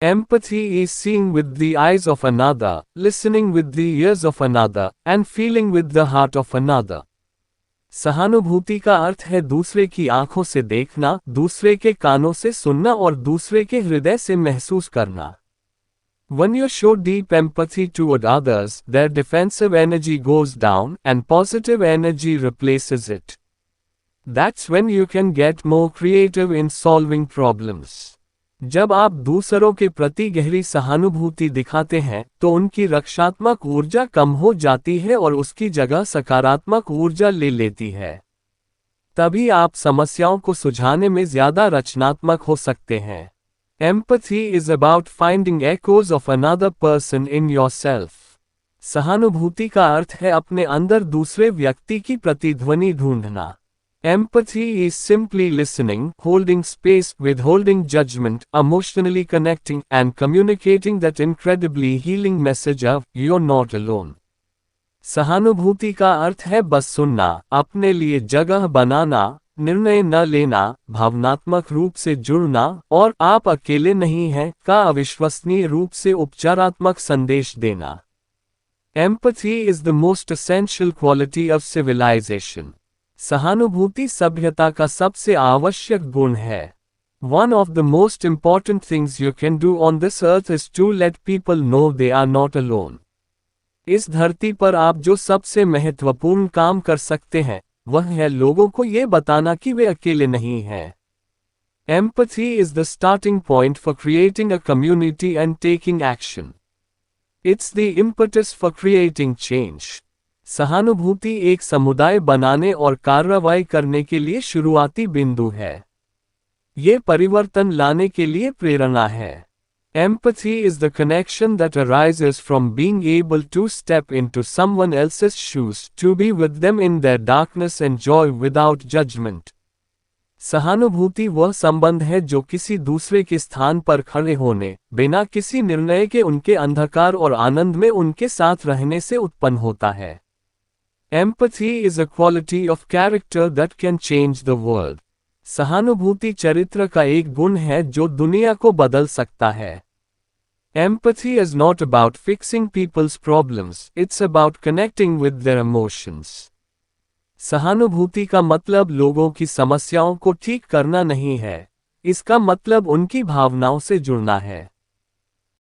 Empathy is seeing with the eyes of another, listening with the ears of another, and feeling with the heart of another. सहानुभूति का अर्थ है दूसरे की आंखों से देखना, दूसरे के कानों से सुनना और दूसरे के हृदय से महसूस करना. When you show deep empathy toward others, their defensive energy goes down and positive energy replaces it. That's when you can get more creative in solving problems. जब आप दूसरों के प्रति गहरी सहानुभूति दिखाते हैं, तो उनकी रक्षात्मक ऊर्जा कम हो जाती है और उसकी जगह सकारात्मक ऊर्जा ले लेती है. तभी आप समस्याओं को सुलझाने में ज्यादा रचनात्मक हो सकते हैं. Empathy is about finding echoes of another person in yourself. सहानुभूति का अर्थ है अपने अंदर दूसरे व्यक्ति की प्रतिध्वनि ढूंढना. Empathy is simply listening, holding space, withholding judgment, emotionally connecting, and communicating that incredibly healing message of "You're not alone." सहानुभूति का अर्थ है बस सुनना, अपने लिए जगह बनाना, निर्णय न लेना, भावनात्मक रूप से जुड़ना, और आप अकेले नहीं हैं का अविश्वसनीय रूप से उपचारात्मक संदेश देना. Empathy is the most essential quality of civilization. सहानुभूति सभ्यता का सबसे आवश्यक गुण है. One of the most important things you can do on this earth is to let people know they are not alone. इस धरती पर आप जो सबसे महत्वपूर्ण काम कर सकते हैं, वह है लोगों को ये बताना कि वे अकेले नहीं हैं. Empathy is the starting point for creating a community and taking action. It's the impetus for creating change. सहानुभूति एक समुदाय बनाने और कार्रवाई करने के लिए शुरुआती बिंदु है. ये परिवर्तन लाने के लिए प्रेरणा है. Empathy is the connection that arises from being able to step into someone else's shoes, to be with them in their darkness and joy without judgment. सहानुभूति वह संबंध है जो किसी दूसरे के स्थान पर खड़े होने, बिना किसी निर्णय के उनके अंधकार और आनंद में उनके साथ रहने से उत्पन्न होता है. Empathy is a quality of character that can change the world. सहानुभूति चरित्र का एक गुण है जो दुनिया को बदल सकता है. Empathy is not about fixing people's problems, it's about connecting with their emotions. सहानुभूति का मतलब लोगों की समस्याओं को ठीक करना नहीं है, इसका मतलब उनकी भावनाओं से जुड़ना है.